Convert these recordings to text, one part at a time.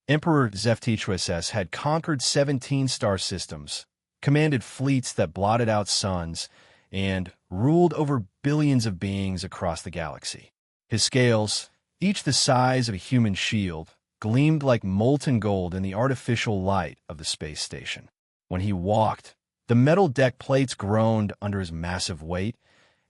Emperor HFY had conquered 17 star systems, commanded fleets that blotted out suns, and ruled over billions of beings across the galaxy. His scales, each the size of a human shield, gleamed like molten gold in the artificial light of the space station. When he walked, the metal deck plates groaned under his massive weight,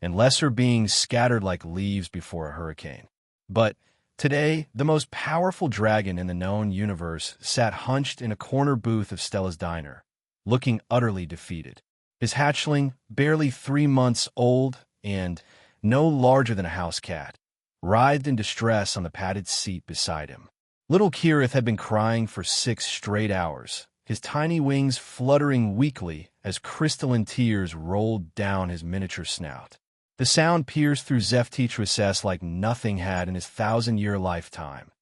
and lesser beings scattered like leaves before a hurricane. But today, the most powerful dragon in the known universe sat hunched in a corner booth of Stella's diner, looking utterly defeated. His hatchling, barely 3 months old and no larger than a house cat, writhed in distress on the padded seat beside him. Little Kirith had been crying for 6 straight hours, his tiny wings fluttering weakly as crystalline tears rolled down his miniature snout. The sound pierced through HFY like nothing had in his 1,000-year lifetime.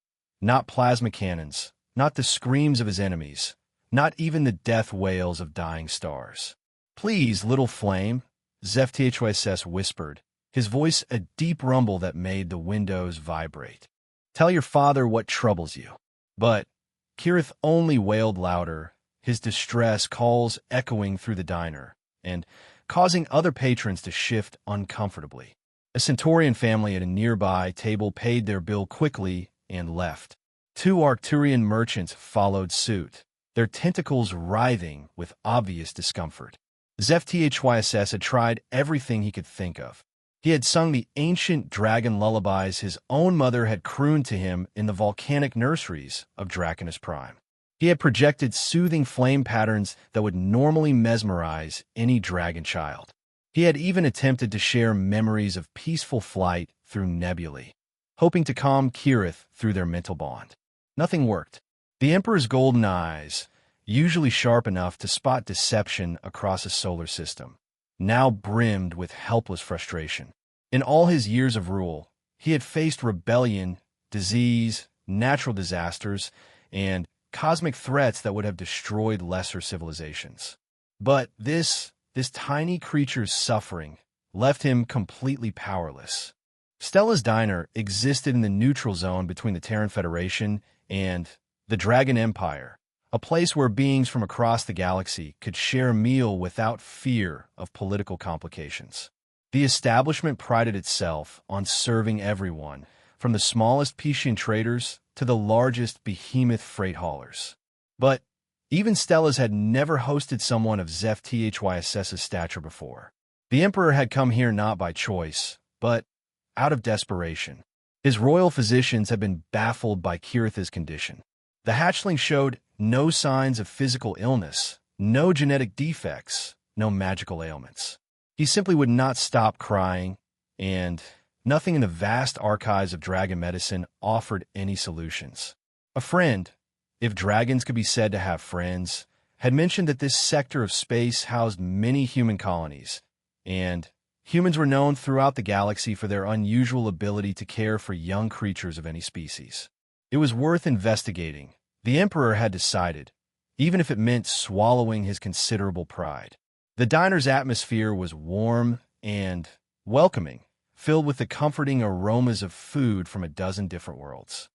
Not plasma cannons, not the screams of his enemies, not even the death wails of dying stars. "Please, little flame," HFY whispered, his voice a deep rumble that made the windows vibrate. "Tell your father what troubles you." But Kirith only wailed louder, his distress calls echoing through the diner, and causing other patrons to shift uncomfortably. A Centaurian family at a nearby table paid their bill quickly and left. 2 Arcturian merchants followed suit, their tentacles writhing with obvious discomfort. HFY had tried everything he could think of. He had sung the ancient dragon lullabies his own mother had crooned to him in the volcanic nurseries of Draconus Prime. He had projected soothing flame patterns that would normally mesmerize any dragon child. He had even attempted to share memories of peaceful flight through nebulae, hoping to calm Kirith through their mental bond. Nothing worked. The Emperor's golden eyes, usually sharp enough to spot deception across a solar system, now brimmed with helpless frustration. In all his years of rule, he had faced rebellion, disease, natural disasters, and cosmic threats that would have destroyed lesser civilizations. But this tiny creature's suffering left him completely powerless. Stella's diner existed in the neutral zone between the Terran Federation and the Dragon Empire, a place where beings from across the galaxy could share a meal without fear of political complications. The establishment prided itself on serving everyone, from the smallest Piscian traders to the largest behemoth freight haulers. But even Stella's had never hosted someone of HFY's stature before. The Emperor had come here not by choice, but out of desperation. His royal physicians had been baffled by Kirith's condition. The hatchling showed no signs of physical illness, no genetic defects, no magical ailments. He simply would not stop crying, and nothing in the vast archives of dragon medicine offered any solutions. A friend, if dragons could be said to have friends, had mentioned that this sector of space housed many human colonies, and humans were known throughout the galaxy for their unusual ability to care for young creatures of any species. It was worth investigating, the Emperor had decided, even if it meant swallowing his considerable pride. The diner's atmosphere was warm and welcoming, filled with the comforting aromas of food from a dozen different worlds.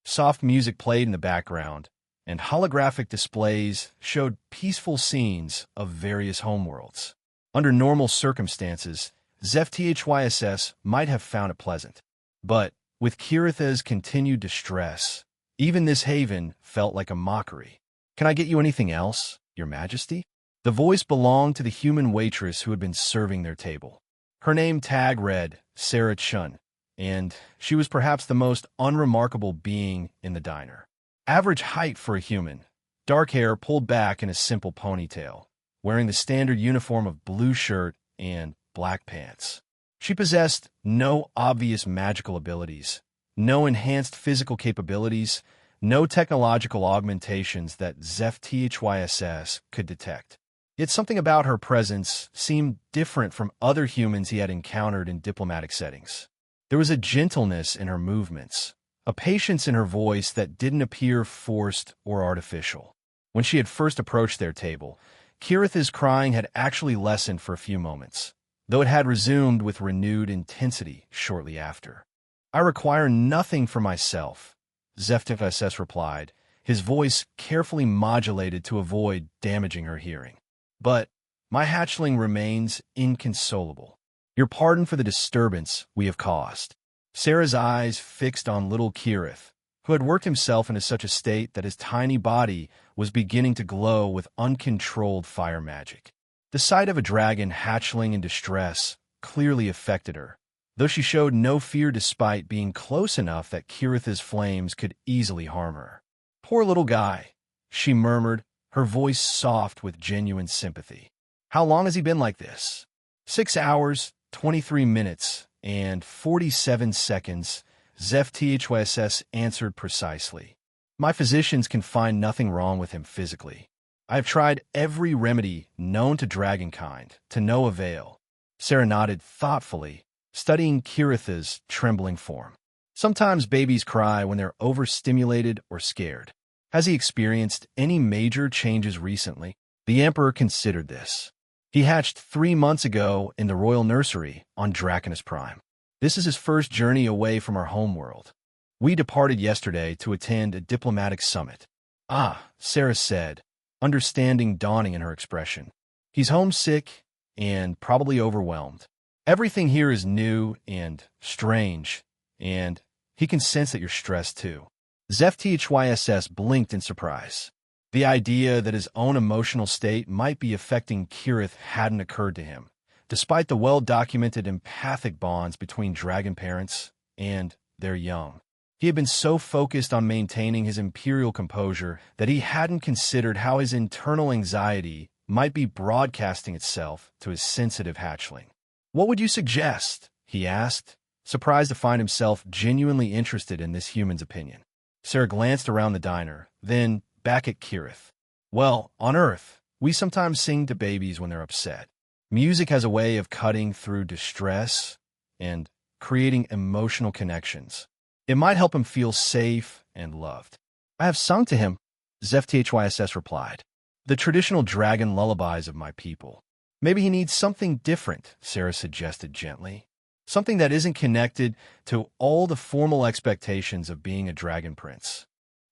Soft music played in the background, and holographic displays showed peaceful scenes of various homeworlds. Under normal circumstances, HFY might have found it pleasant. But with Kirith's continued distress, even this haven felt like a mockery. "Can I get you anything else, Your Majesty?" The voice belonged to the human waitress who had been serving their table. Her name tag read Sarah Chun, and she was perhaps the most unremarkable being in the diner. Average height for a human, dark hair pulled back in a simple ponytail, wearing the standard uniform of blue shirt and black pants. She possessed no obvious magical abilities, no enhanced physical capabilities, no technological augmentations that HFY could detect. Yet something about her presence seemed different from other humans he had encountered in diplomatic settings. There was a gentleness in her movements, a patience in her voice that didn't appear forced or artificial. When she had first approached their table, Kirith's crying had actually lessened for a few moments, though it had resumed with renewed intensity shortly after. "I require nothing for myself," HFY replied, his voice carefully modulated to avoid damaging her hearing. "But my hatchling remains inconsolable. Your pardon for the disturbance we have caused." Sarah's eyes fixed on little Kirith, who had worked himself into such a state that his tiny body was beginning to glow with uncontrolled fire magic. The sight of a dragon hatchling in distress clearly affected her, though she showed no fear despite being close enough that Kirith's flames could easily harm her. "Poor little guy," she murmured, her voice soft with genuine sympathy. "How long has he been like this?" 6 hours, 23 minutes, and 47 seconds, ZFTHYSS answered precisely. "My physicians can find nothing wrong with him physically. I have tried every remedy known to dragonkind, to no avail." Sarah nodded thoughtfully, studying Kirith's trembling form. "Sometimes babies cry when they're overstimulated or scared. Has he experienced any major changes recently?" The Emperor considered this. "He hatched 3 months ago in the royal nursery on Draconus Prime. This is his first journey away from our homeworld. We departed yesterday to attend a diplomatic summit." "Ah," Sarah said, understanding dawning in her expression. "He's homesick and probably overwhelmed. Everything here is new and strange, and he can sense that you're stressed too." ZFTHYSS blinked in surprise. The idea that his own emotional state might be affecting Kirith hadn't occurred to him, despite the well-documented empathic bonds between dragon parents and their young. He had been so focused on maintaining his imperial composure that he hadn't considered how his internal anxiety might be broadcasting itself to his sensitive hatchling. "What would you suggest?" he asked, surprised to find himself genuinely interested in this human's opinion. Sarah glanced around the diner, then back at Kirith. "Well, on Earth, we sometimes sing to babies when they're upset. Music has a way of cutting through distress and creating emotional connections. It might help him feel safe and loved." "I have sung to him," ZFTHYSS replied. "The traditional dragon lullabies of my people." "Maybe he needs something different," Sarah suggested gently. "Something that isn't connected to all the formal expectations of being a dragon prince.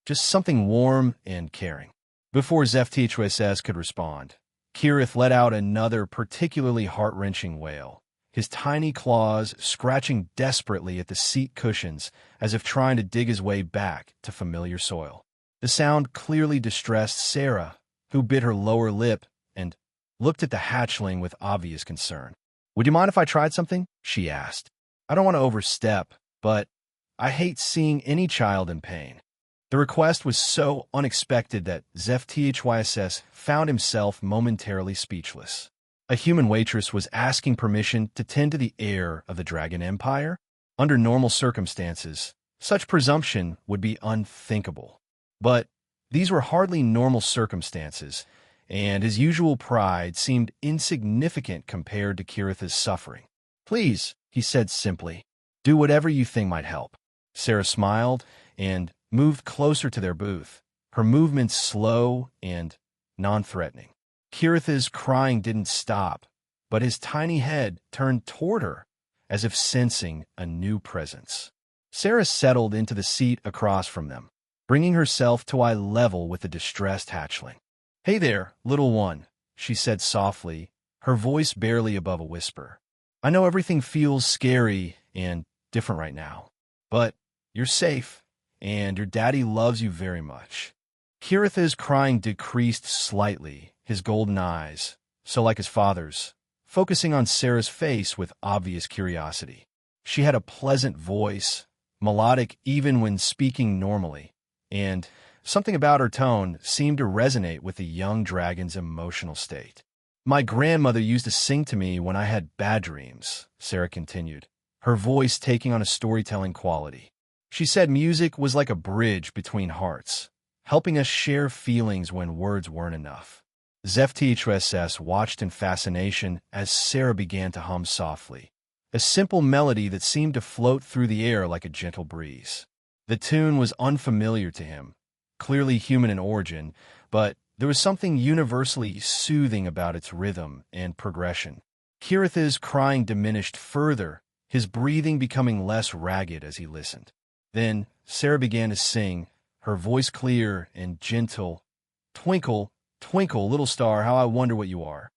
Just something warm and caring." Before ZFTHYSS could respond, Kirith let out another particularly heart-wrenching wail, his tiny claws scratching desperately at the seat cushions as if trying to dig his way back to familiar soil. The sound clearly distressed Sarah, who bit her lower lip and looked at the hatchling with obvious concern. "Would you mind if I tried something?" she asked. "I don't want to overstep, but I hate seeing any child in pain." The request was so unexpected that ZFTHYSS found himself momentarily speechless. A human waitress was asking permission to tend to the heir of the Dragon Empire? Under normal circumstances, such presumption would be unthinkable. But these were hardly normal circumstances, and his usual pride seemed insignificant compared to Kirith's suffering. "Please," he said simply, "do whatever you think might help." Sarah smiled and moved closer to their booth, her movements slow and non-threatening. Kirith's crying didn't stop, but his tiny head turned toward her, as if sensing a new presence. Sarah settled into the seat across from them, bringing herself to eye level with the distressed hatchling. "Hey there, little one," she said softly, her voice barely above a whisper. "I know everything feels scary and different right now, but you're safe, and your daddy loves you very much." Kirith's crying decreased slightly, his golden eyes, so like his father's, focusing on Sarah's face with obvious curiosity. She had a pleasant voice, melodic even when speaking normally, and something about her tone seemed to resonate with the young dragon's emotional state. "My grandmother used to sing to me when I had bad dreams," Sarah continued, her voice taking on a storytelling quality. "She said music was like a bridge between hearts, helping us share feelings when words weren't enough." ZFTHYSS watched in fascination as Sarah began to hum softly, a simple melody that seemed to float through the air like a gentle breeze. The tune was unfamiliar to him, clearly human in origin, but there was something universally soothing about its rhythm and progression. Kirith's crying diminished further, his breathing becoming less ragged as he listened. Then Sarah began to sing, her voice clear and gentle. "Twinkle, twinkle, little star, how I wonder what you are.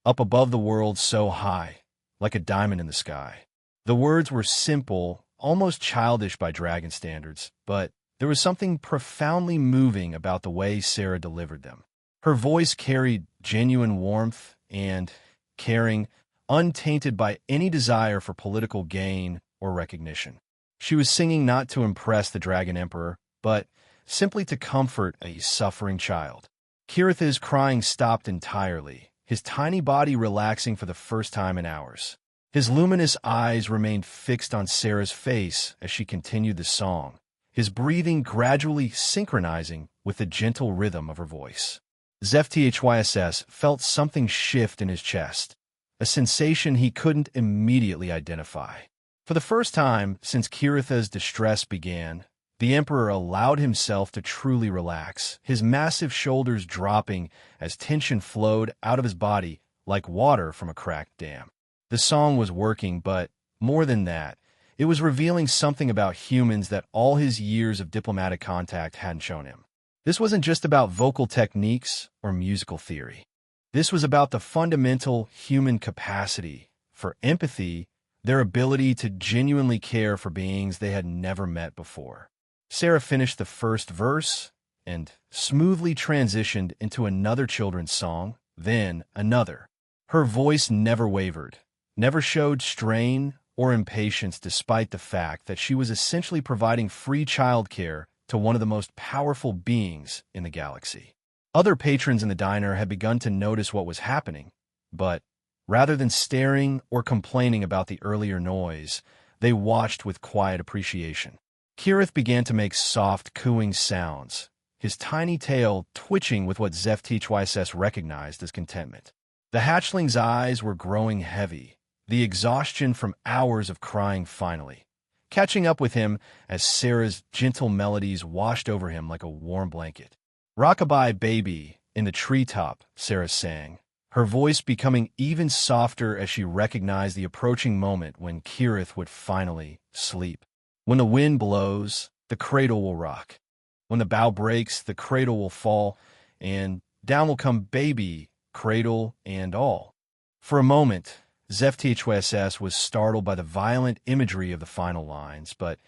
Up above the world so high, like a diamond in the sky." The words were simple, almost childish by dragon standards, but there was something profoundly moving about the way Sarah delivered them. Her voice carried genuine warmth and caring, untainted by any desire for political gain or recognition. She was singing not to impress the Dragon Emperor, but simply to comfort a suffering child. Kirith's crying stopped entirely, his tiny body relaxing for the first time in hours. His luminous eyes remained fixed on Sarah's face as she continued the song, his breathing gradually synchronizing with the gentle rhythm of her voice. ZFTHYSS felt something shift in his chest, a sensation he couldn't immediately identify. For the first time since Kiritha's distress began, the Emperor allowed himself to truly relax, his massive shoulders dropping as tension flowed out of his body like water from a cracked dam. The song was working, but more than that, it was revealing something about humans that all his years of diplomatic contact hadn't shown him. This wasn't just about vocal techniques or musical theory. This was about the fundamental human capacity for empathy, their ability to genuinely care for beings they had never met before. Sarah finished the first verse and smoothly transitioned into another children's song, then another. Her voice never wavered, never showed strain or impatience despite the fact that she was essentially providing free childcare to one of the most powerful beings in the galaxy. Other patrons in the diner had begun to notice what was happening, but rather than staring or complaining about the earlier noise, they watched with quiet appreciation. Kirith began to make soft, cooing sounds, his tiny tail twitching with what ZFTHYSS recognized as contentment. The hatchling's eyes were growing heavy, the exhaustion from hours of crying finally catching up with him as Sarah's gentle melodies washed over him like a warm blanket. "Rockabye, baby," in the treetop, Sarah sang, her voice becoming even softer as she recognized the approaching moment when Kirith would finally sleep. "When the wind blows, the cradle will rock. When the bough breaks, the cradle will fall, and down will come baby, cradle, and all." For a moment, ZFTHYSS was startled by the violent imagery of the final lines, but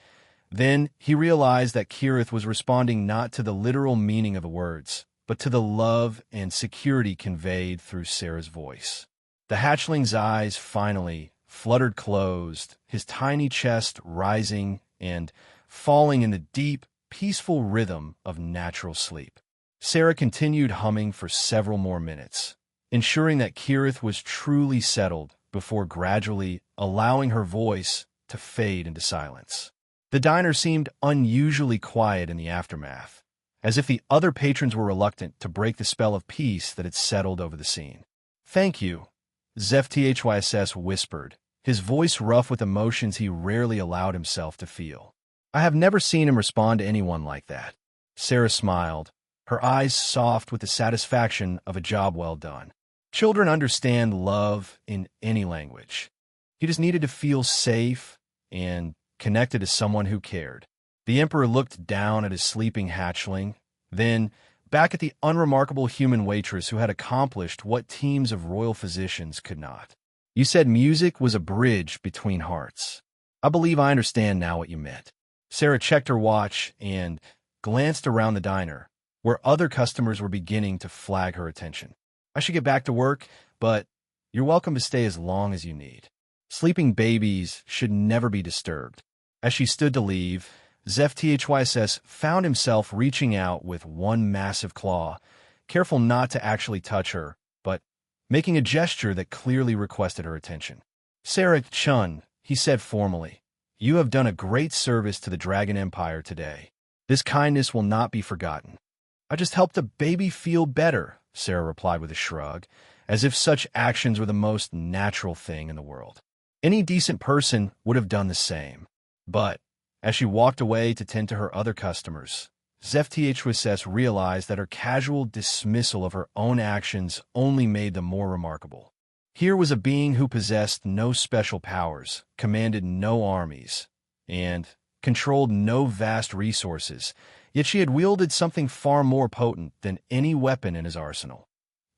then he realized that Kirith was responding not to the literal meaning of the words, but to the love and security conveyed through Sarah's voice. The hatchling's eyes finally fluttered closed, his tiny chest rising and falling in the deep, peaceful rhythm of natural sleep. Sarah continued humming for several more minutes, ensuring that Kirith was truly settled before gradually allowing her voice to fade into silence. The diner seemed unusually quiet in the aftermath, as if the other patrons were reluctant to break the spell of peace that had settled over the scene. "Thank you," ZFTHYSS whispered, his voice rough with emotions he rarely allowed himself to feel. "I have never seen him respond to anyone like that." Sarah smiled, her eyes soft with the satisfaction of a job well done. Children understand love in any language. He just needed to feel safe and connected to someone who cared. The Emperor looked down at his sleeping hatchling, then back at the unremarkable human waitress who had accomplished what teams of royal physicians could not. "You said music was a bridge between hearts. I believe I understand now what you meant." Sarah checked her watch and glanced around the diner, where other customers were beginning to flag her attention. "I should get back to work, but you're welcome to stay as long as you need. Sleeping babies should never be disturbed." As she stood to leave, ZFTHYSS found himself reaching out with one massive claw, careful not to actually touch her, but making a gesture that clearly requested her attention. "Sarah Chun," he said formally, "you have done a great service to the Dragon Empire today. This kindness will not be forgotten." "I just helped a baby feel better," Sarah replied with a shrug, as if such actions were the most natural thing in the world. Any decent person would have done the same. But as she walked away to tend to her other customers, ZFTHYSS realized that her casual dismissal of her own actions only made them more remarkable. Here was a being who possessed no special powers, commanded no armies, and controlled no vast resources, Yet she had wielded something far more potent than any weapon in his arsenal: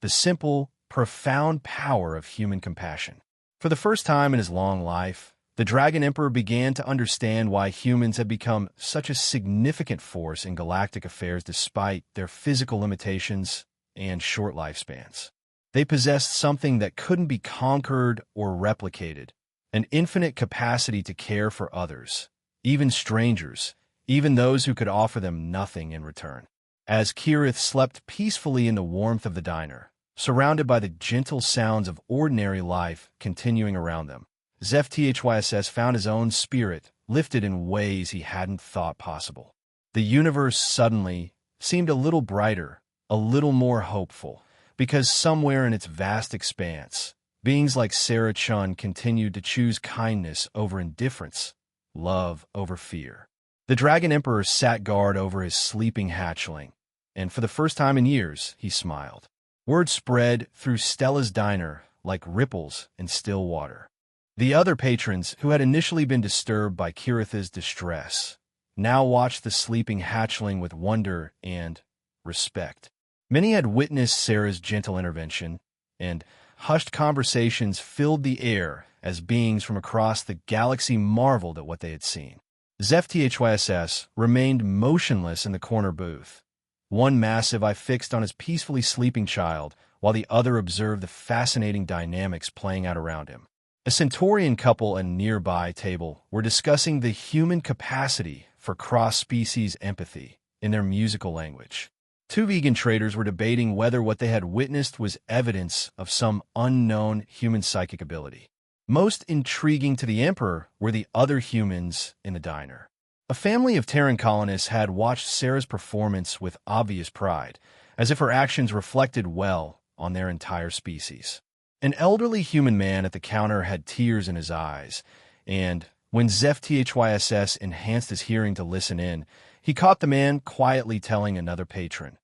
the simple, profound power of human compassion. For the first time in his long life, the Dragon Emperor began to understand why humans had become such a significant force in galactic affairs despite their physical limitations and short lifespans. They possessed something that couldn't be conquered or replicated: an infinite capacity to care for others, even strangers, even those who could offer them nothing in return. As Kirith slept peacefully in the warmth of the diner, surrounded by the gentle sounds of ordinary life continuing around them, ZFTHYSS found his own spirit lifted in ways he hadn't thought possible. The universe suddenly seemed a little brighter, a little more hopeful, because somewhere in its vast expanse, beings like Sarah Chun continued to choose kindness over indifference, love over fear. The Dragon Emperor sat guard over his sleeping hatchling, and for the first time in years, he smiled. Word spread through Stella's diner like ripples in still water. The other patrons, who had initially been disturbed by Kirith's distress, now watched the sleeping hatchling with wonder and respect. Many had witnessed Sarah's gentle intervention, and hushed conversations filled the air as beings from across the galaxy marveled at what they had seen. ZFTHYSS remained motionless in the corner booth, one massive eye fixed on his peacefully sleeping child, while the other observed the fascinating dynamics playing out around him. A Centaurian couple at a nearby table were discussing the human capacity for cross-species empathy in their musical language. Two vegan traders were debating whether what they had witnessed was evidence of some unknown human psychic ability. Most intriguing to the Emperor were the other humans in the diner. A family of Terran colonists had watched Sarah's performance with obvious pride, as if her actions reflected well on their entire species. An elderly human man at the counter had tears in his eyes, and when ZFTHYSS enhanced his hearing to listen in, he caught the man quietly telling another patron,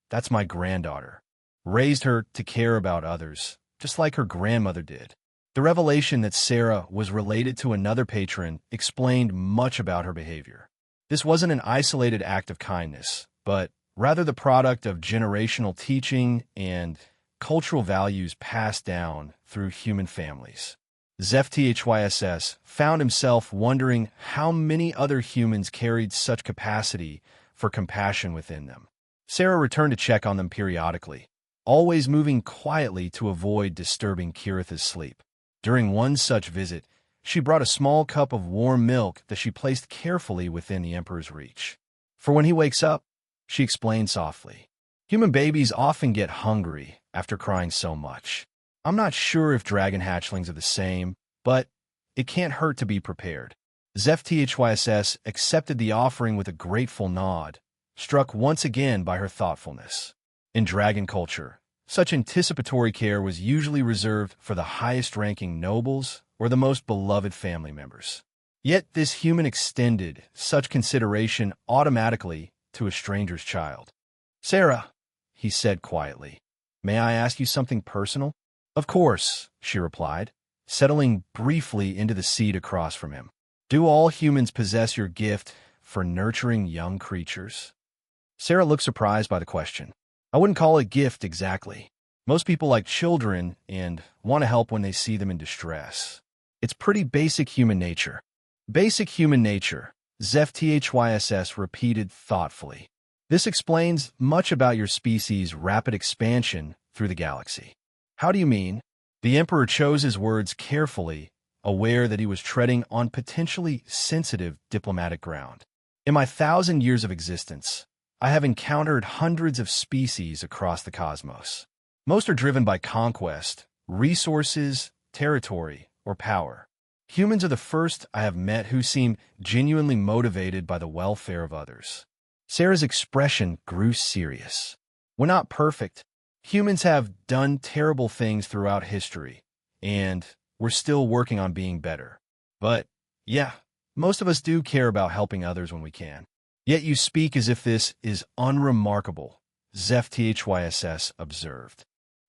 "That's my granddaughter. Raised her to care about others, just like her grandmother did." The revelation that Sarah was related to another patron explained much about her behavior. This wasn't an isolated act of kindness, but rather the product of generational teaching and cultural values passed down through human families. ZFTHYSS found himself wondering how many other humans carried such capacity for compassion within them. Sarah returned to check on them periodically, always moving quietly to avoid disturbing Kirith's sleep. During one such visit, she brought a small cup of warm milk that she placed carefully within the Emperor's reach. "For when he wakes up," she explained softly. "Human babies often get hungry after crying so much. I'm not sure if dragon hatchlings are the same, but it can't hurt to be prepared." ZFTHYSS accepted the offering with a grateful nod, struck once again by her thoughtfulness. In dragon culture, such anticipatory care was usually reserved for the highest-ranking nobles or the most beloved family members. Yet this human extended such consideration automatically to a stranger's child. "Sarah," he said quietly, "may I ask you something personal?" "Of course," she replied, settling briefly into the seat across from him. "Do all humans possess your gift for nurturing young creatures?" Sarah looked surprised by the question. "I wouldn't call it a gift exactly. Most people like children and want to help when they see them in distress. It's pretty basic human nature." "Basic human nature," ZFTHYSS repeated thoughtfully. "This explains much about your species' rapid expansion through the galaxy." "How do you mean?" The Emperor chose his words carefully, aware that he was treading on potentially sensitive diplomatic ground. "In my 1,000 years of existence, I have encountered hundreds of species across the cosmos. Most are driven by conquest, resources, territory, or power. Humans are the first I have met who seem genuinely motivated by the welfare of others." Sarah's expression grew serious. "We're not perfect. Humans have done terrible things throughout history, and we're still working on being better. But, yeah, most of us do care about helping others when we can." "Yet you speak as if this is unremarkable," ZFTHYSS observed.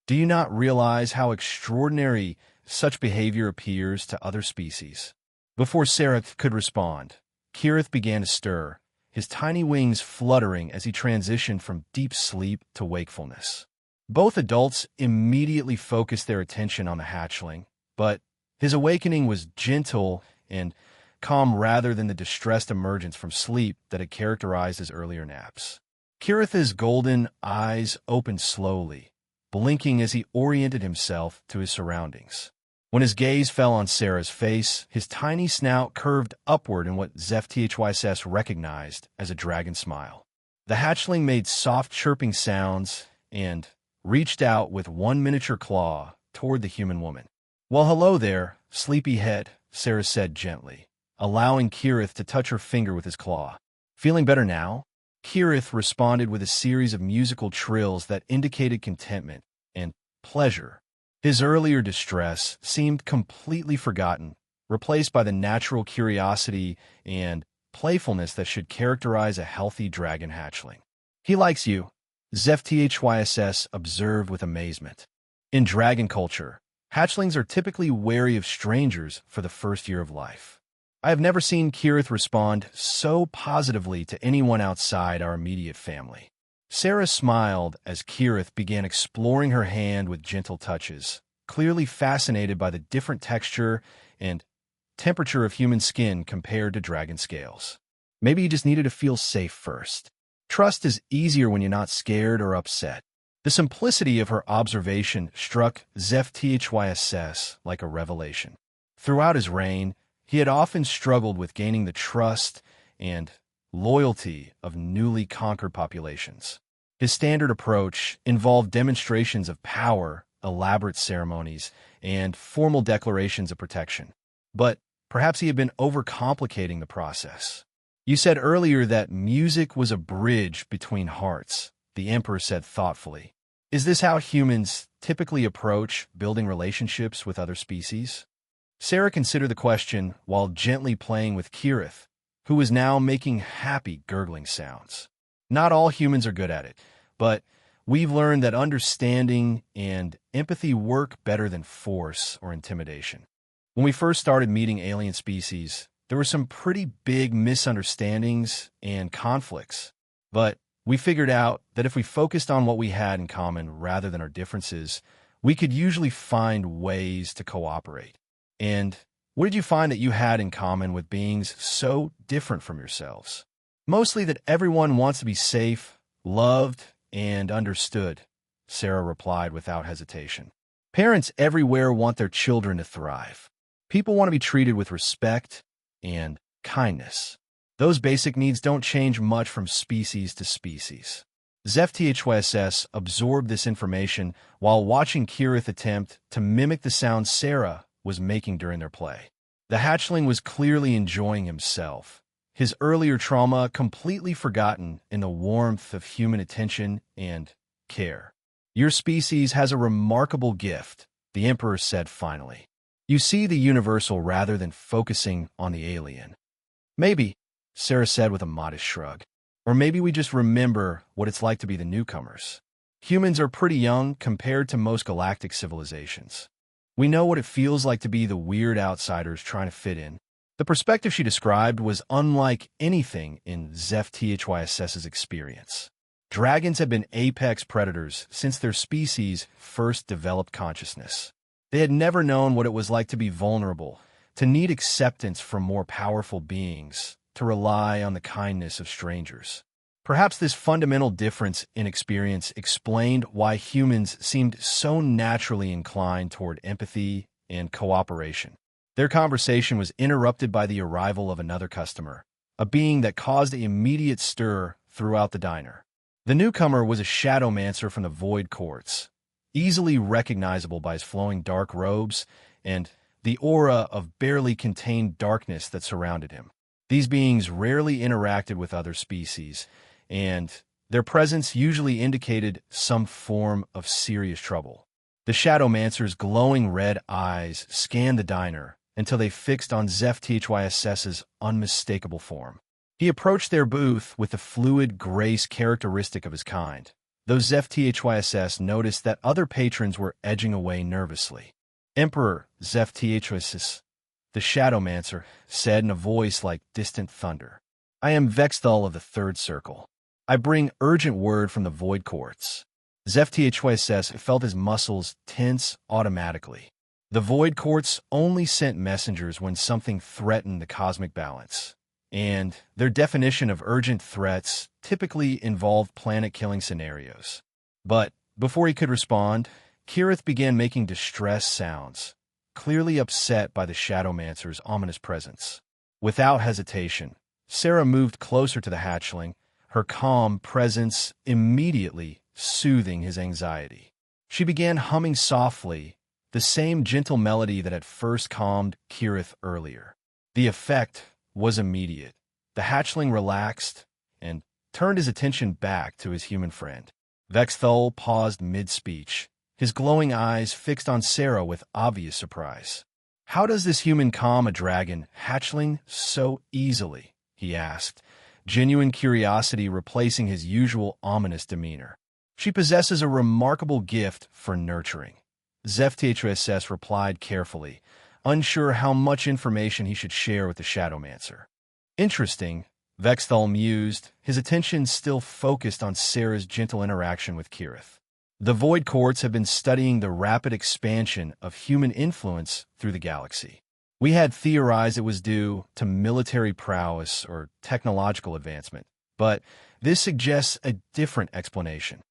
"Do you not realize how extraordinary such behavior appears to other species?" Before Sarah could respond, Kirith began to stir, his tiny wings fluttering as he transitioned from deep sleep to wakefulness. Both adults immediately focused their attention on the hatchling, but his awakening was gentle and calm rather than the distressed emergence from sleep that had characterized his earlier naps. Kiritha's golden eyes opened slowly, blinking as he oriented himself to his surroundings. When his gaze fell on Sarah's face, his tiny snout curved upward in what HFY recognized as a dragon smile. The hatchling made soft chirping sounds and reached out with one miniature claw toward the human woman. "Well, hello there, sleepyhead," Sarah said gently, allowing Kirith to touch her finger with his claw. "Feeling better now?" Kirith responded with a series of musical trills that indicated contentment and pleasure. His earlier distress seemed completely forgotten, replaced by the natural curiosity and playfulness that should characterize a healthy dragon hatchling. "He likes you," ZFTHYSS observed with amazement. In dragon culture, hatchlings are typically wary of strangers for the first year of life. I have never seen Kirith respond so positively to anyone outside our immediate family. Sarah smiled as Kirith began exploring her hand with gentle touches, clearly fascinated by the different texture and temperature of human skin compared to dragon scales. Maybe you just needed to feel safe first. Trust is easier when you're not scared or upset. The simplicity of her observation struck ZFTHYSS like a revelation. Throughout his reign, he had often struggled with gaining the trust and loyalty of newly conquered populations. His standard approach involved demonstrations of power, elaborate ceremonies, and formal declarations of protection. But perhaps he had been overcomplicating the process. "You said earlier that music was a bridge between hearts," the Emperor said thoughtfully. "Is this how humans typically approach building relationships with other species?" Sarah considered the question while gently playing with Kirith, who was now making happy gurgling sounds. "Not all humans are good at it, but we've learned that understanding and empathy work better than force or intimidation. When we first started meeting alien species, there were some pretty big misunderstandings and conflicts, but we figured out that if we focused on what we had in common rather than our differences, we could usually find ways to cooperate." "And what did you find that you had in common with beings so different from yourselves?" "Mostly that everyone wants to be safe, loved, and understood," Sarah replied without hesitation. "Parents everywhere want their children to thrive. People want to be treated with respect and kindness. Those basic needs don't change much from species to species." ZFTHYSS absorbed this information while watching Kirith attempt to mimic the sound Sarah was making during their play. The hatchling was clearly enjoying himself, his earlier trauma completely forgotten in the warmth of human attention and care. "Your species has a remarkable gift," the Emperor said finally. "You see the universal rather than focusing on the alien." "Maybe," Sarah said with a modest shrug. "Or maybe we just remember what it's like to be the newcomers. Humans are pretty young compared to most galactic civilizations. We know what it feels like to be the weird outsiders trying to fit in." The perspective she described was unlike anything in ZFTHYSS's experience. Dragons have been apex predators since their species first developed consciousness. They had never known what it was like to be vulnerable, to need acceptance from more powerful beings, to rely on the kindness of strangers. Perhaps this fundamental difference in experience explained why humans seemed so naturally inclined toward empathy and cooperation. Their conversation was interrupted by the arrival of another customer, a being that caused an immediate stir throughout the diner. The newcomer was a shadowmancer from the Void Courts, easily recognizable by his flowing dark robes and the aura of barely contained darkness that surrounded him. These beings rarely interacted with other species, and their presence usually indicated some form of serious trouble. The Shadowmancer's glowing red eyes scanned the diner until they fixed on ZFTHYSS's unmistakable form. He approached their booth with the fluid grace characteristic of his kind, though ZFTHYSS noticed that other patrons were edging away nervously. "Emperor ZFTHYSS," the Shadowmancer said in a voice like distant thunder. I am Vexthal of the Third Circle. I bring urgent word from the Void Courts. HFY felt his muscles tense automatically. The Void Courts only sent messengers when something threatened the cosmic balance, and their definition of urgent threats typically involved planet-killing scenarios. But before he could respond, Kirith began making distress sounds, clearly upset by the Shadowmancer's ominous presence. Without hesitation, Sarah moved closer to the hatchling, her calm presence immediately soothing his anxiety. She began humming softly, the same gentle melody that had first calmed Kirith earlier. The effect was immediate. The hatchling relaxed and turned his attention back to his human friend. Vexthal paused mid-speech, his glowing eyes fixed on Sarah with obvious surprise. "How does this human calm a dragon hatchling so easily?" he asked, genuine curiosity replacing his usual ominous demeanor. "She possesses a remarkable gift for nurturing." HFY replied carefully, unsure how much information he should share with the Shadowmancer. "Interesting," Vexthal mused, his attention still focused on Sarah's gentle interaction with Kirith. The Void Courts have been studying the rapid expansion of human influence through the galaxy. We had theorized it was due to military prowess or technological advancement, but this suggests a different explanation.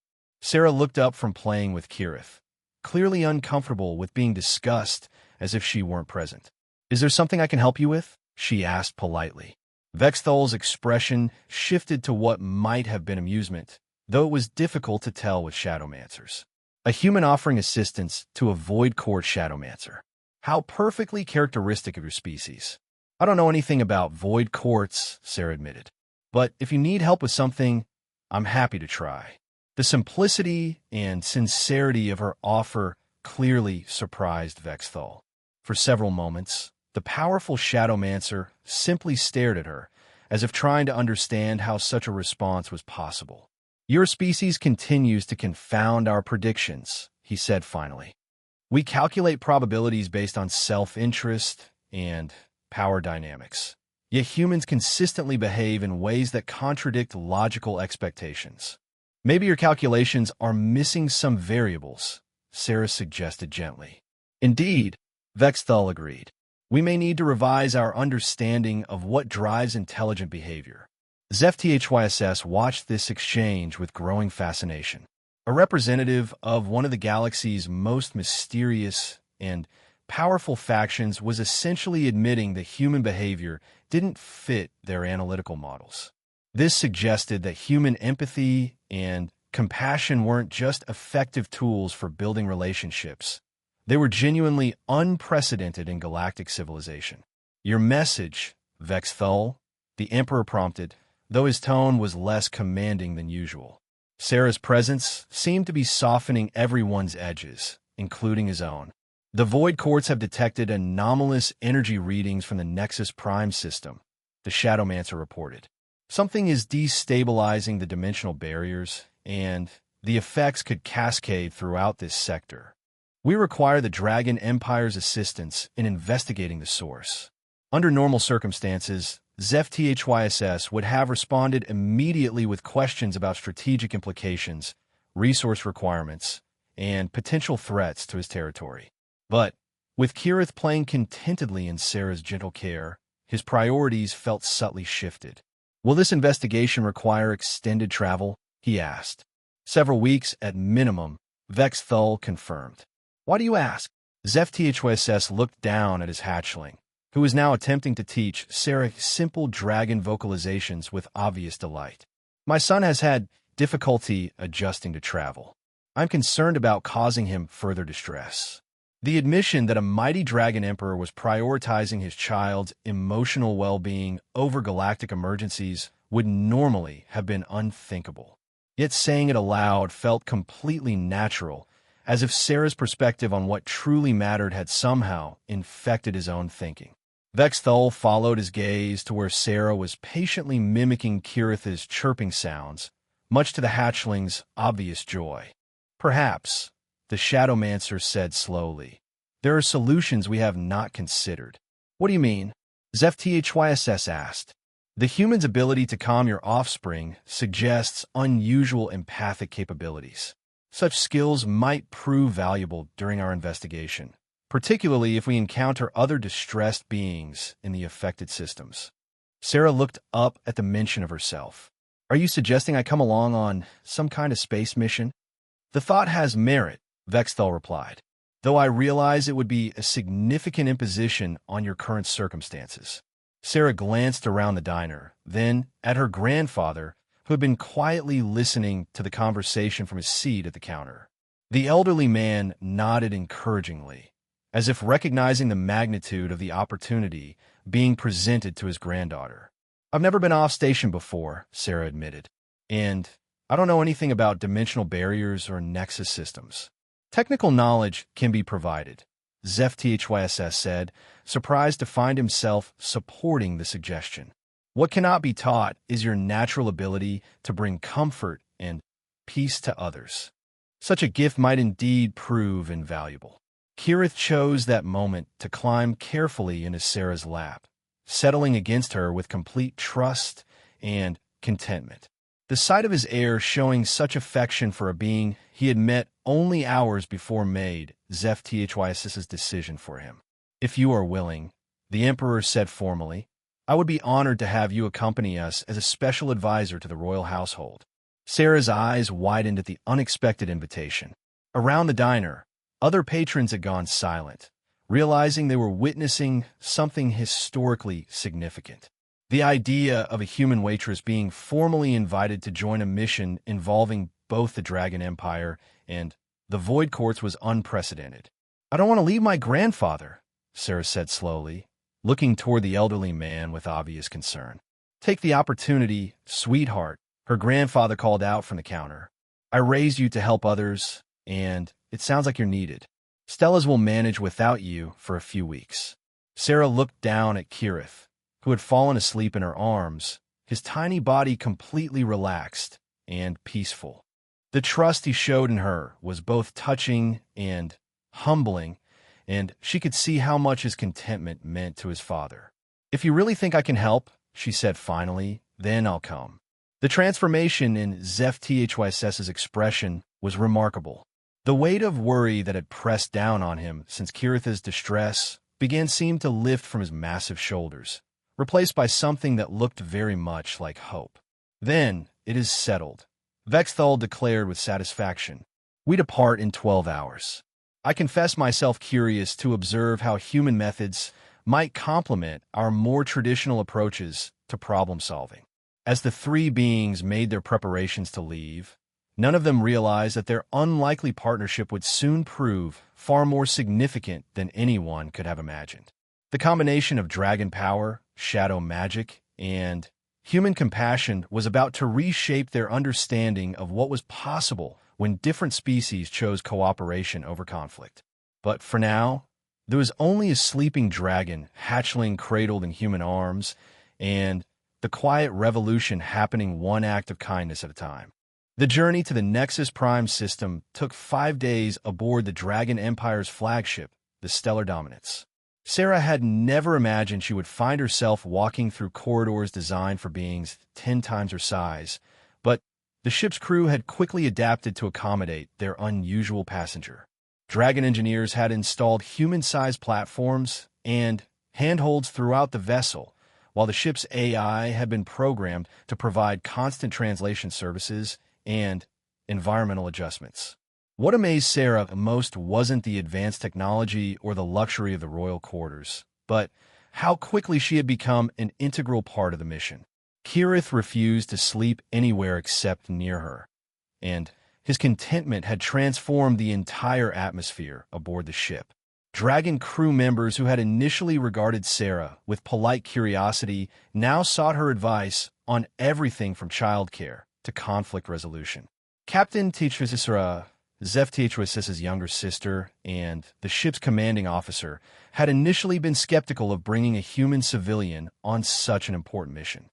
Sarah looked up from playing with Kirith, clearly uncomfortable with being discussed as if she weren't present. "Is there something I can help you with?" she asked politely. Vexthal's expression shifted to what might have been amusement, though it was difficult to tell with Shadowmancers. A human offering assistance to a Void Court Shadowmancer. How perfectly characteristic of your species. "I don't know anything about Void Courts," Sarah admitted. "But if you need help with something, I'm happy to try." The simplicity and sincerity of her offer clearly surprised Vexthal. For several moments, the powerful Shadowmancer simply stared at her, as if trying to understand how such a response was possible. "Your species continues to confound our predictions," he said finally. "We calculate probabilities based on self-interest and power dynamics. Yet humans consistently behave in ways that contradict logical expectations." "Maybe your calculations are missing some variables," Sarah suggested gently. "Indeed," Vexthal agreed. "We may need to revise our understanding of what drives intelligent behavior." HFY watched this exchange with growing fascination. A representative of one of the galaxy's most mysterious and powerful factions was essentially admitting that human behavior didn't fit their analytical models. This suggested that human empathy and compassion weren't just effective tools for building relationships. They were genuinely unprecedented in galactic civilization. "Your message, Vexthal," the Emperor prompted, though his tone was less commanding than usual. Sarah's presence seemed to be softening everyone's edges, including his own. "The Void Courts have detected anomalous energy readings from the Nexus Prime system," the Shadowmancer reported. "Something is destabilizing the dimensional barriers, and the effects could cascade throughout this sector. We require the Dragon Empire's assistance in investigating the source." Under normal circumstances, HFY would have responded immediately with questions about strategic implications, resource requirements, and potential threats to his territory. But with Kirith playing contentedly in Sarah's gentle care, his priorities felt subtly shifted. "Will this investigation require extended travel?" he asked. "Several weeks at minimum," Vexthal confirmed. "Why do you ask?" HFY looked down at his hatchling, who was now attempting to teach Sarah simple dragon vocalizations with obvious delight. "My son has had difficulty adjusting to travel. I'm concerned about causing him further distress." The admission that a mighty dragon emperor was prioritizing his child's emotional well-being over galactic emergencies would normally have been unthinkable. Yet saying it aloud felt completely natural, as if Sarah's perspective on what truly mattered had somehow infected his own thinking. Vexthal followed his gaze to where Sarah was patiently mimicking Kirith's chirping sounds, much to the hatchling's obvious joy. "Perhaps," the Shadowmancer said slowly, "there are solutions we have not considered." "What do you mean?" HFY asked. The human's ability to calm your offspring suggests unusual empathic capabilities. Such skills might prove valuable during our investigation, particularly if we encounter other distressed beings in the affected systems. Sarah looked up at the mention of herself. Are you suggesting I come along on some kind of space mission? The thought has merit, Vexthal replied, though I realize it would be a significant imposition on your current circumstances. Sarah glanced around the diner, then at her grandfather, who had been quietly listening to the conversation from his seat at the counter. The elderly man nodded encouragingly, as if recognizing the magnitude of the opportunity being presented to his granddaughter. I've never been off station before, Sarah admitted, and I don't know anything about dimensional barriers or nexus systems. Technical knowledge can be provided, Zeph THYSS said, surprised to find himself supporting the suggestion. What cannot be taught is your natural ability to bring comfort and peace to others. Such a gift might indeed prove invaluable. Kirith chose that moment to climb carefully into Sarah's lap, settling against her with complete trust and contentment. The sight of his heir showing such affection for a being he had met only hours before made Zeph THYSS's decision for him. If you are willing, the Emperor said formally, I would be honored to have you accompany us as a special advisor to the royal household. Sarah's eyes widened at the unexpected invitation. Around the diner, other patrons had gone silent, realizing they were witnessing something historically significant. The idea of a human waitress being formally invited to join a mission involving both the Dragon Empire and the Void Courts was unprecedented. I don't want to leave my grandfather, Sarah said slowly, looking toward the elderly man with obvious concern. Take the opportunity, sweetheart, her grandfather called out from the counter. I raised you to help others, and it sounds like you're needed. Stella's will manage without you for a few weeks. Sarah looked down at Kirith, who had fallen asleep in her arms, his tiny body completely relaxed and peaceful. The trust he showed in her was both touching and humbling, and she could see how much his contentment meant to his father. If you really think I can help, she said finally, then I'll come. The transformation in Zeph THYSS's expression was remarkable. The weight of worry that had pressed down on him since Kirith's distress seemed to lift from his massive shoulders, replaced by something that looked very much like hope. Then, it is settled, Vexthal declared with satisfaction. We depart in 12 hours. I confess myself curious to observe how human methods might complement our more traditional approaches to problem solving. As the three beings made their preparations to leave, none of them realized that their unlikely partnership would soon prove far more significant than anyone could have imagined. The combination of dragon power, shadow magic, and human compassion was about to reshape their understanding of what was possible when different species chose cooperation over conflict. But for now, there was only a sleeping dragon, hatchling cradled in human arms, and the quiet revolution happening one act of kindness at a time. The journey to the Nexus Prime system took 5 days aboard the Dragon Empire's flagship, the Stellar Dominance. Sarah had never imagined she would find herself walking through corridors designed for beings 10 times her size, but the ship's crew had quickly adapted to accommodate their unusual passenger. Dragon engineers had installed human-sized platforms and handholds throughout the vessel, while the ship's AI had been programmed to provide constant translation services and environmental adjustments. What amazed Sarah most wasn't the advanced technology or the luxury of the royal quarters, but how quickly she had become an integral part of the mission. Kirith refused to sleep anywhere except near her, and his contentment had transformed the entire atmosphere aboard the ship. Dragon crew members who had initially regarded Sarah with polite curiosity now sought her advice on everything from childcare to conflict resolution. Captain Teachvisisra, Zeph THYSS's younger sister, and the ship's commanding officer had initially been skeptical of bringing a human civilian on such an important mission.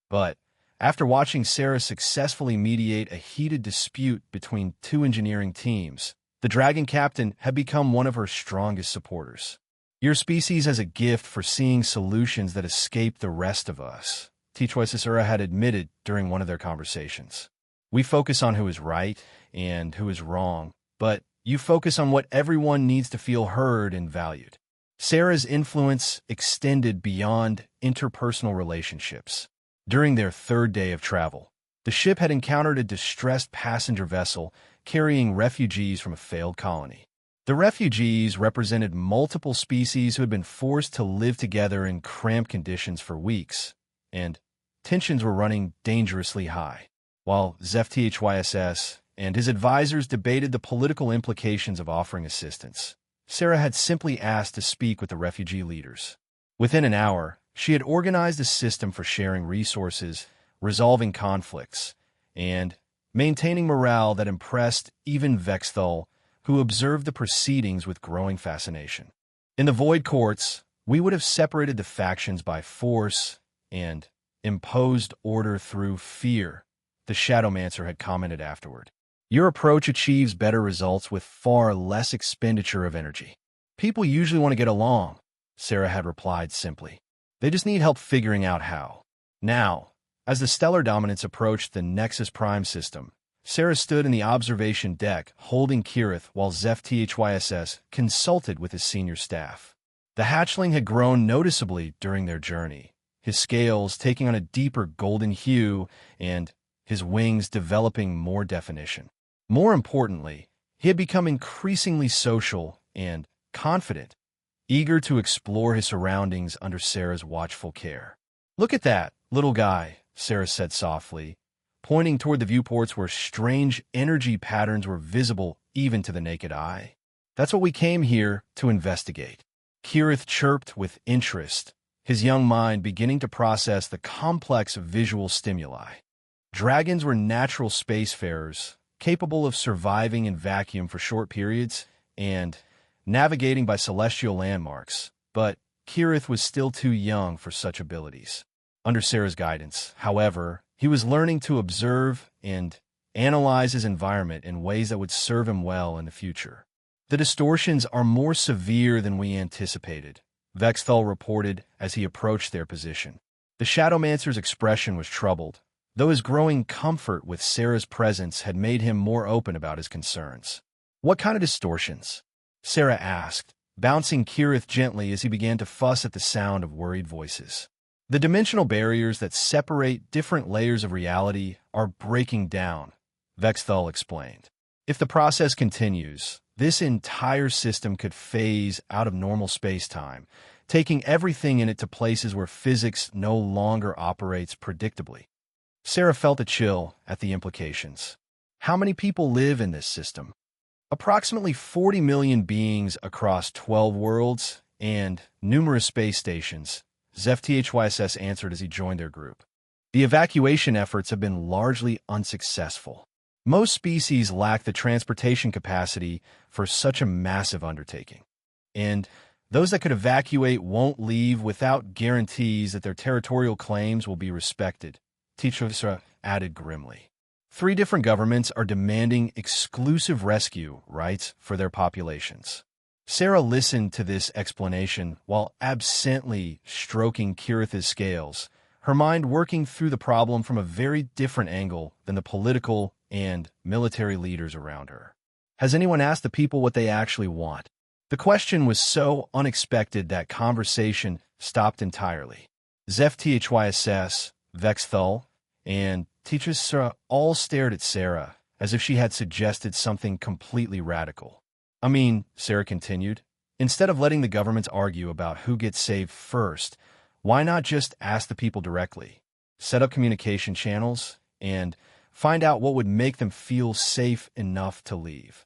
But after watching Sarah successfully mediate a heated dispute between two engineering teams, the Dragon Captain had become one of her strongest supporters. Your species has a gift for seeing solutions that escape the rest of us, HFY Story had admitted during one of their conversations. We focus on who is right and who is wrong, but you focus on what everyone needs to feel heard and valued. Sarah's influence extended beyond interpersonal relationships. During their third day of travel, the ship had encountered a distressed passenger vessel carrying refugees from a failed colony. The refugees represented multiple species who had been forced to live together in cramped conditions for weeks, and tensions were running dangerously high. While HFY and his advisors debated the political implications of offering assistance, Sarah had simply asked to speak with the refugee leaders. Within an hour, she had organized a system for sharing resources, resolving conflicts, and maintaining morale that impressed even Vexthal, who observed the proceedings with growing fascination. In the Void Courts, we would have separated the factions by force and imposed order through fear, the Shadowmancer had commented afterward. Your approach achieves better results with far less expenditure of energy. People usually want to get along, Sarah had replied simply. They just need help figuring out how. Now, as the Stellar Dominants approached the Nexus Prime system, Sarah stood in the observation deck holding Kirith while HFY consulted with his senior staff. The hatchling had grown noticeably during their journey, his scales taking on a deeper golden hue and his wings developing more definition. More importantly, he had become increasingly social and confident, eager to explore his surroundings under Sarah's watchful care. Look at that, little guy, Sarah said softly, pointing toward the viewports where strange energy patterns were visible even to the naked eye. That's what we came here to investigate. Kirith chirped with interest, his young mind beginning to process the complex visual stimuli. Dragons were natural spacefarers, capable of surviving in vacuum for short periods and navigating by celestial landmarks, but Kirith was still too young for such abilities. Under Sarah's guidance, however, he was learning to observe and analyze his environment in ways that would serve him well in the future. The distortions are more severe than we anticipated, Vexthal reported as he approached their position. The Shadowmancer's expression was troubled, though his growing comfort with Sarah's presence had made him more open about his concerns. What kind of distortions? Sarah asked, bouncing Kirith gently as he began to fuss at the sound of worried voices. The dimensional barriers that separate different layers of reality are breaking down, Vexthal explained. If the process continues, this entire system could phase out of normal space-time, taking everything in it to places where physics no longer operates predictably. Sarah felt a chill at the implications. How many people live in this system? Approximately 40 million beings across 12 worlds and numerous space stations, HFY answered as he joined their group. The evacuation efforts have been largely unsuccessful. Most species lack the transportation capacity for such a massive undertaking. And those that could evacuate won't leave without guarantees that their territorial claims will be respected, Teacher added grimly. 3 different governments are demanding exclusive rescue rights for their populations. Sarah listened to this explanation while absently stroking Kirith's scales, her mind working through the problem from a very different angle than the political and military leaders around her. Has anyone asked the people what they actually want? The question was so unexpected that conversation stopped entirely. HFY, Vexthal, and Teacher all stared at Sarah as if she had suggested something completely radical. I mean, Sarah continued, instead of letting the governments argue about who gets saved first, why not just ask the people directly, set up communication channels, and find out what would make them feel safe enough to leave?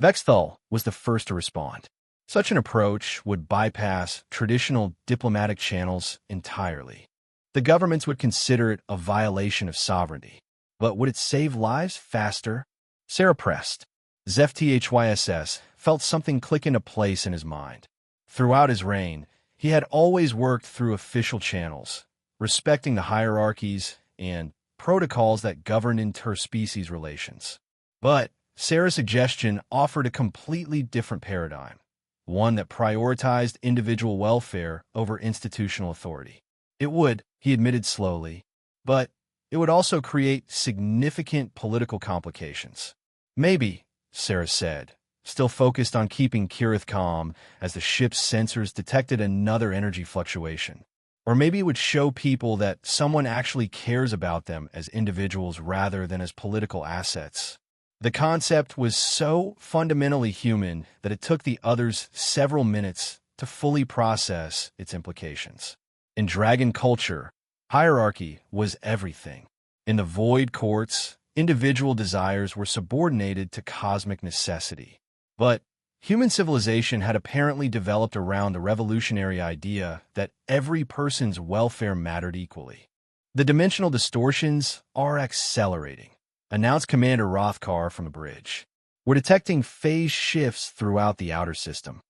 Vexthal was the first to respond. Such an approach would bypass traditional diplomatic channels entirely. The governments would consider it a violation of sovereignty. But would it save lives faster? Sarah pressed. HFY felt something click into place in his mind. Throughout his reign, he had always worked through official channels, respecting the hierarchies and protocols that govern interspecies relations. But Sarah's suggestion offered a completely different paradigm, one that prioritized individual welfare over institutional authority. It would, he admitted slowly, but it would also create significant political complications. Maybe, Sarah said, still focused on keeping Kirith calm as the ship's sensors detected another energy fluctuation. Or maybe it would show people that someone actually cares about them as individuals rather than as political assets. The concept was so fundamentally human that it took the others several minutes to fully process its implications. In dragon culture, hierarchy was everything. In the void courts, individual desires were subordinated to cosmic necessity. But human civilization had apparently developed around the revolutionary idea that every person's welfare mattered equally. "The dimensional distortions are accelerating," announced Commander Rothkar from the bridge. "We're detecting phase shifts throughout the outer system."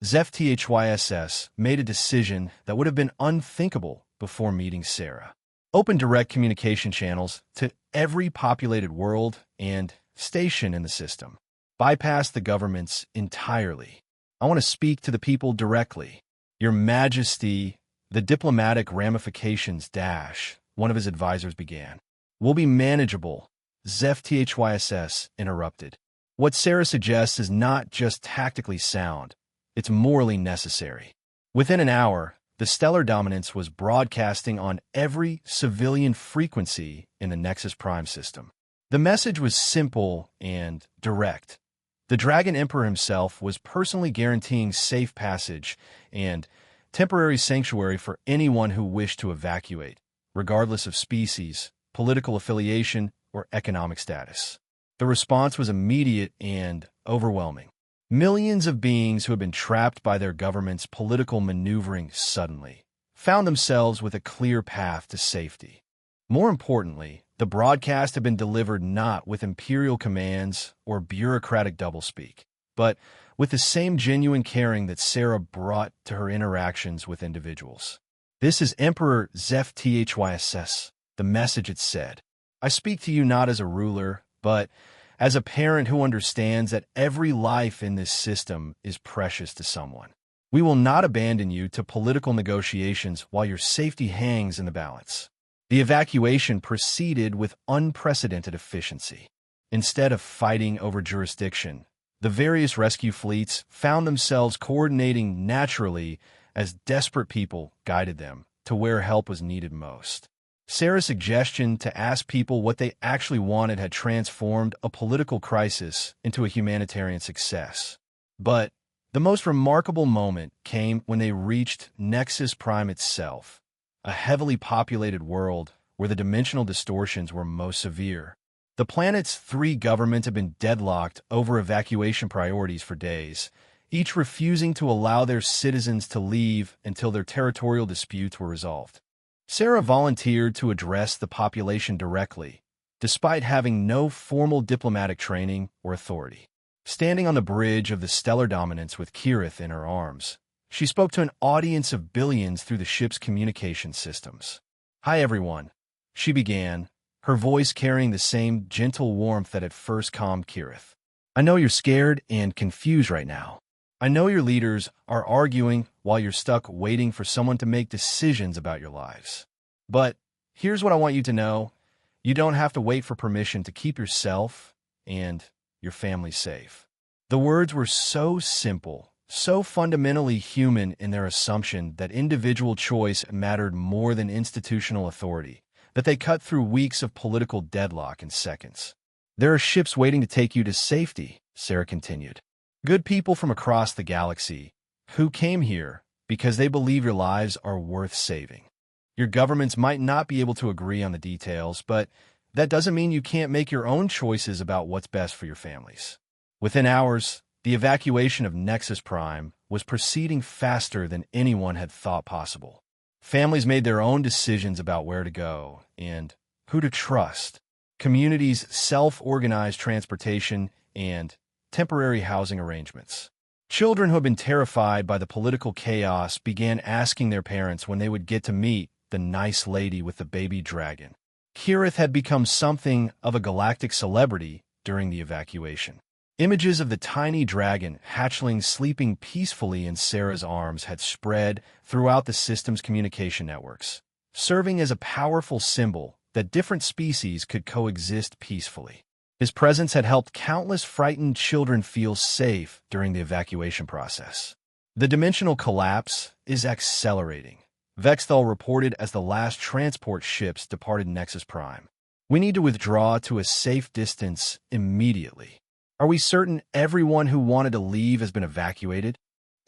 HFY made a decision that would have been unthinkable before meeting Sarah. Open direct communication channels to every populated world and station in the system. Bypass the governments entirely. "I want to speak to the people directly." "Your Majesty," the diplomatic ramifications dash, one of his advisors began. "Will be manageable," HFY interrupted. "What Sarah suggests is not just tactically sound, it's morally necessary." Within an hour, the stellar dominance was broadcasting on every civilian frequency in the Nexus Prime system. The message was simple and direct. The Dragon Emperor himself was personally guaranteeing safe passage and temporary sanctuary for anyone who wished to evacuate, regardless of species, political affiliation, or economic status. The response was immediate and overwhelming. Millions of beings who had been trapped by their government's political maneuvering suddenly found themselves with a clear path to safety. More importantly, the broadcast had been delivered not with imperial commands or bureaucratic doublespeak, but with the same genuine caring that Sarah brought to her interactions with individuals. "This is Emperor HFY, the message it said. "I speak to you not as a ruler, but as a parent who understands that every life in this system is precious to someone. We will not abandon you to political negotiations while your safety hangs in the balance." The evacuation proceeded with unprecedented efficiency. Instead of fighting over jurisdiction, the various rescue fleets found themselves coordinating naturally as desperate people guided them to where help was needed most. Sarah's suggestion to ask people what they actually wanted had transformed a political crisis into a humanitarian success. But the most remarkable moment came when they reached Nexus Prime itself, a heavily populated world where the dimensional distortions were most severe. The planet's 3 governments had been deadlocked over evacuation priorities for days, each refusing to allow their citizens to leave until their territorial disputes were resolved. Sarah volunteered to address the population directly, despite having no formal diplomatic training or authority. Standing on the bridge of the stellar dominance with Kirith in her arms, she spoke to an audience of billions through the ship's communication systems. "Hi, everyone," she began, her voice carrying the same gentle warmth that had first calmed Kirith. "I know you're scared and confused right now. I know your leaders are arguing while you're stuck waiting for someone to make decisions about your lives. But here's what I want you to know. You don't have to wait for permission to keep yourself and your family safe." The words were so simple, so fundamentally human in their assumption that individual choice mattered more than institutional authority, that they cut through weeks of political deadlock in seconds. "There are ships waiting to take you to safety," Sarah continued. "Good people from across the galaxy who came here because they believe your lives are worth saving. Your governments might not be able to agree on the details, but that doesn't mean you can't make your own choices about what's best for your families." Within hours, the evacuation of Nexus Prime was proceeding faster than anyone had thought possible. Families made their own decisions about where to go and who to trust. Communities self-organized transportation and temporary housing arrangements. Children who had been terrified by the political chaos began asking their parents when they would get to meet the nice lady with the baby dragon. Kirith had become something of a galactic celebrity during the evacuation. Images of the tiny dragon, Hatchling, sleeping peacefully in Sarah's arms had spread throughout the system's communication networks, serving as a powerful symbol that different species could coexist peacefully. His presence had helped countless frightened children feel safe during the evacuation process. The dimensional collapse is accelerating, Vexthal reported as the last transport ships departed Nexus Prime. We need to withdraw to a safe distance immediately. Are we certain everyone who wanted to leave has been evacuated?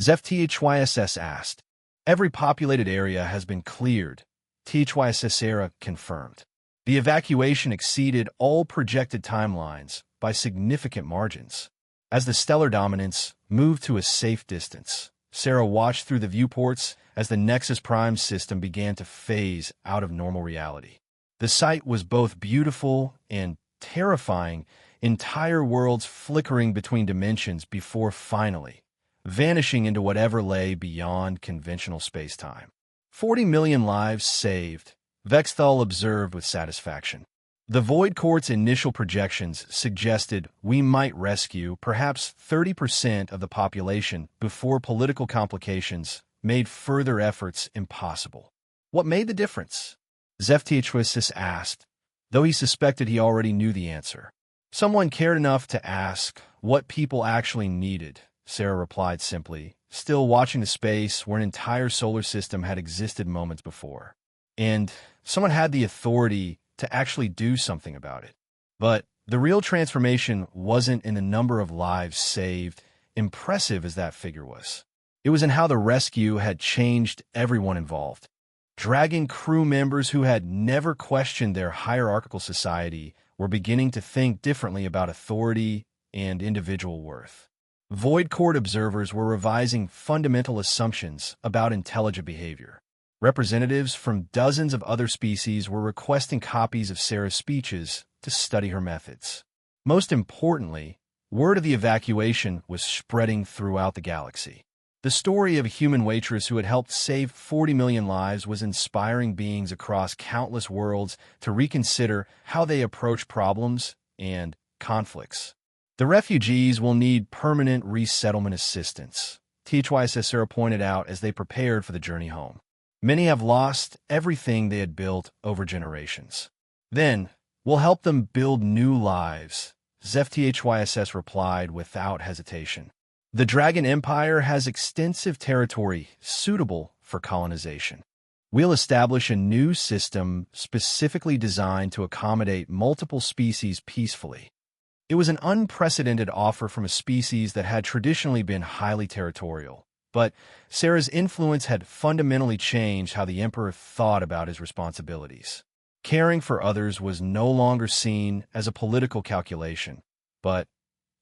ZEF-THYSS asked. Every populated area has been cleared, THYSS era confirmed. The evacuation exceeded all projected timelines by significant margins. As the stellar dominance moved to a safe distance, Sarah watched through the viewports as the Nexus Prime system began to phase out of normal reality. The sight was both beautiful and terrifying, entire worlds flickering between dimensions before finally vanishing into whatever lay beyond conventional space-time. 40 million lives saved, Vexthal observed with satisfaction. The Void Court's initial projections suggested we might rescue perhaps 30% of the population before political complications made further efforts impossible. What made the difference? ZEF-THYSS asked, though he suspected he already knew the answer. Someone cared enough to ask what people actually needed, Sarah replied simply, still watching the space where an entire solar system had existed moments before. And someone had the authority to actually do something about it. But the real transformation wasn't in the number of lives saved, impressive as that figure was. It was in how the rescue had changed everyone involved. Dragon crew members who had never questioned their hierarchical society were beginning to think differently about authority and individual worth. Void Court observers were revising fundamental assumptions about intelligent behavior. Representatives from dozens of other species were requesting copies of Sarah's speeches to study her methods. Most importantly, word of the evacuation was spreading throughout the galaxy. The story of a human waitress who had helped save 40 million lives was inspiring beings across countless worlds to reconsider how they approach problems and conflicts. The refugees will need permanent resettlement assistance, THYSS pointed out as they prepared for the journey home. Many have lost everything they had built over generations. Then, we'll help them build new lives, ZEF-THYSS replied without hesitation. The Dragon Empire has extensive territory suitable for colonization. We'll establish a new system specifically designed to accommodate multiple species peacefully. It was an unprecedented offer from a species that had traditionally been highly territorial. But Sarah's influence had fundamentally changed how the Emperor thought about his responsibilities. Caring for others was no longer seen as a political calculation, but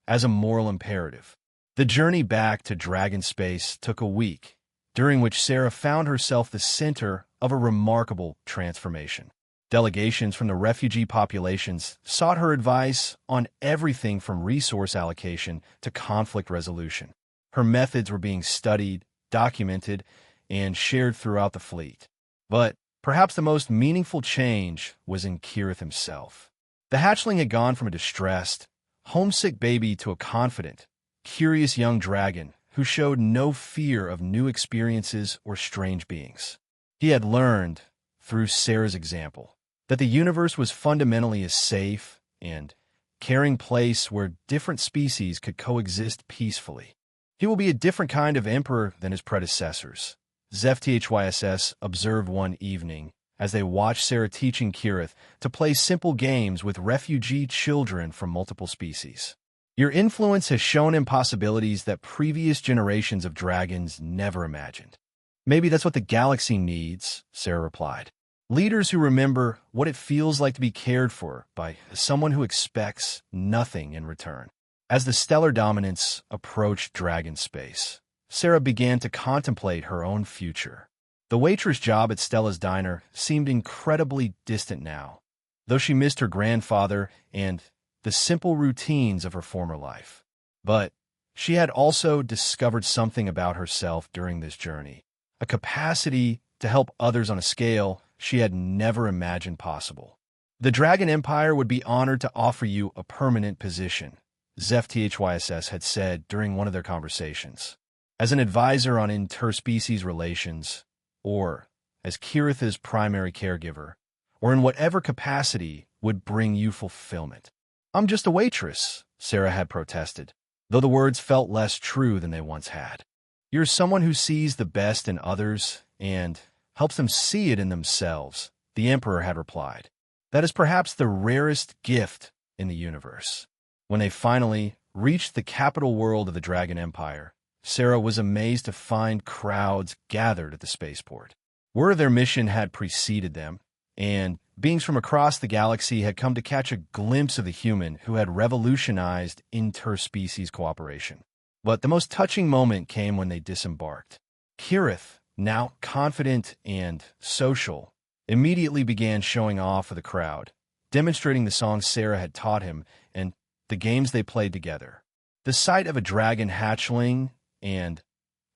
as a moral imperative. The journey back to Dragon Space took a week, during which Sarah found herself the center of a remarkable transformation. Delegations from the refugee populations sought her advice on everything from resource allocation to conflict resolution. Her methods were being studied, documented, and shared throughout the fleet. But perhaps the most meaningful change was in Kirith himself. The hatchling had gone from a distressed, homesick baby to a confident, curious young dragon who showed no fear of new experiences or strange beings. He had learned, through Sarah's example, that the universe was fundamentally a safe and caring place where different species could coexist peacefully. He will be a different kind of emperor than his predecessors, ZEF-THYSS observed one evening as they watched Sarah teaching Kirith to play simple games with refugee children from multiple species. Your influence has shown him possibilities that previous generations of dragons never imagined. Maybe that's what the galaxy needs, Sarah replied. Leaders who remember what it feels like to be cared for by someone who expects nothing in return. As the stellar dominance approached Dragon Space, Sarah began to contemplate her own future. The waitress job at Stella's Diner seemed incredibly distant now, though she missed her grandfather and the simple routines of her former life. But she had also discovered something about herself during this journey, a capacity to help others on a scale she had never imagined possible. The Dragon Empire would be honored to offer you a permanent position, ZEF-THYSS had said during one of their conversations, as an advisor on interspecies relations, or as Kiritha's primary caregiver, or in whatever capacity would bring you fulfillment. "I'm just a waitress," Sarah had protested, though the words felt less true than they once had. "You're someone who sees the best in others and helps them see it in themselves," the Emperor had replied. "That is perhaps the rarest gift in the universe." When they finally reached the capital world of the Dragon Empire, Sarah was amazed to find crowds gathered at the spaceport. Word of their mission had preceded them, and beings from across the galaxy had come to catch a glimpse of the human who had revolutionized interspecies cooperation. But the most touching moment came when they disembarked. Kirith, now confident and social, immediately began showing off for the crowd, demonstrating the songs Sarah had taught him and the games they played together. The sight of a dragon hatchling and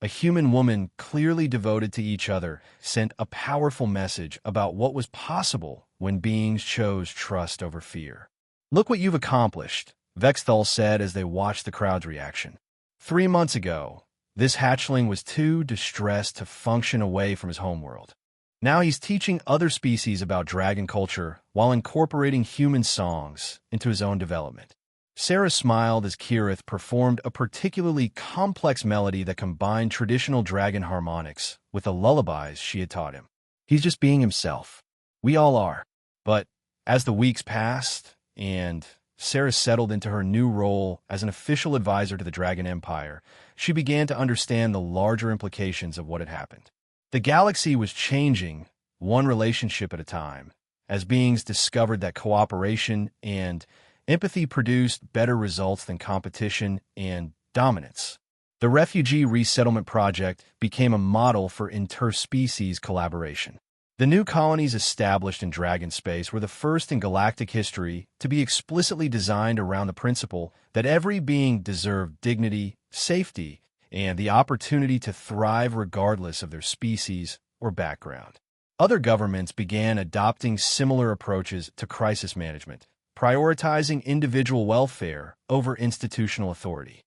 a human woman clearly devoted to each other sent a powerful message about what was possible when beings chose trust over fear. "Look what you've accomplished," Vexthal said as they watched the crowd's reaction. 3 months ago, this hatchling was too distressed to function away from his homeworld. Now he's teaching other species about dragon culture while incorporating human songs into his own development. Sarah smiled as Kirith performed a particularly complex melody that combined traditional dragon harmonics with the lullabies she had taught him. "He's just being himself. We all are." But as the weeks passed and Sarah settled into her new role as an official advisor to the Dragon Empire, she began to understand the larger implications of what had happened. The galaxy was changing one relationship at a time, as beings discovered that cooperation and empathy produced better results than competition and dominance. The Refugee Resettlement Project became a model for interspecies collaboration. The new colonies established in Dragon Space were the first in galactic history to be explicitly designed around the principle that every being deserved dignity, safety, and the opportunity to thrive regardless of their species or background. Other governments began adopting similar approaches to crisis management, prioritizing individual welfare over institutional authority.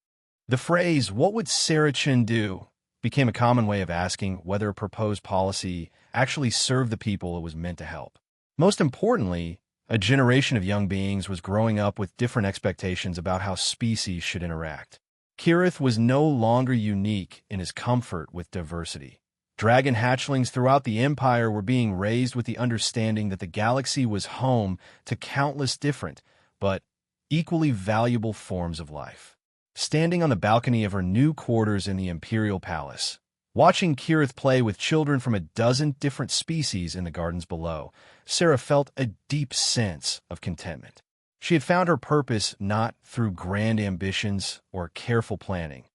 The phrase, "What would Sarachin do?" became a common way of asking whether a proposed policy actually served the people it was meant to help. Most importantly, a generation of young beings was growing up with different expectations about how species should interact. Kirith was no longer unique in his comfort with diversity. Dragon hatchlings throughout the Empire were being raised with the understanding that the galaxy was home to countless different, but equally valuable forms of life. Standing on the balcony of her new quarters in the Imperial Palace, watching Kirith play with children from a dozen different species in the gardens below, Sarah felt a deep sense of contentment. She had found her purpose not through grand ambitions or careful planning,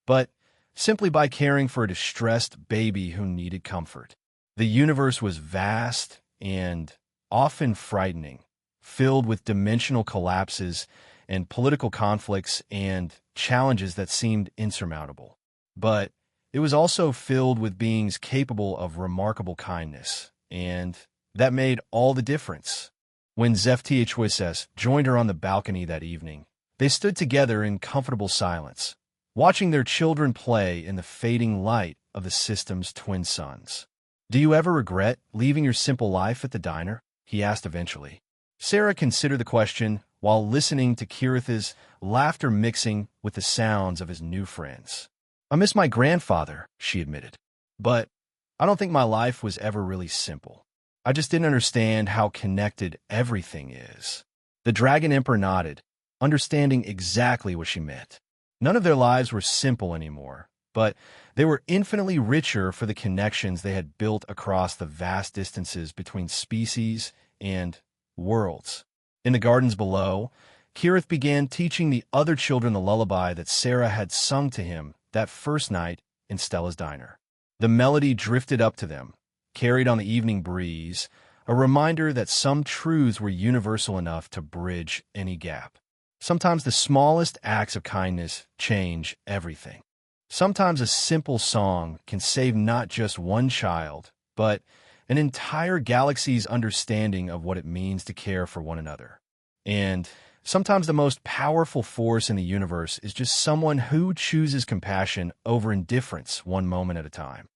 but simply by caring for a distressed baby who needed comfort. The universe was vast and often frightening, filled with dimensional collapses and political conflicts and challenges that seemed insurmountable. But it was also filled with beings capable of remarkable kindness, and that made all the difference. When HFY joined her on the balcony that evening, they stood together in comfortable silence, watching their children play in the fading light of the system's twin suns. "Do you ever regret leaving your simple life at the diner?" he asked eventually. Sarah considered the question while listening to Kiritha's laughter mixing with the sounds of his new friends. "I miss my grandfather," she admitted. "But I don't think my life was ever really simple. I just didn't understand how connected everything is." The Dragon Emperor nodded, understanding exactly what she meant. None of their lives were simple anymore, but they were infinitely richer for the connections they had built across the vast distances between species and worlds. In the gardens below, Kirith began teaching the other children the lullaby that Sarah had sung to him that first night in Stella's diner. The melody drifted up to them, carried on the evening breeze, a reminder that some truths were universal enough to bridge any gap. Sometimes the smallest acts of kindness change everything. Sometimes a simple song can save not just one child, but an entire galaxy's understanding of what it means to care for one another. And sometimes the most powerful force in the universe is just someone who chooses compassion over indifference one moment at a time.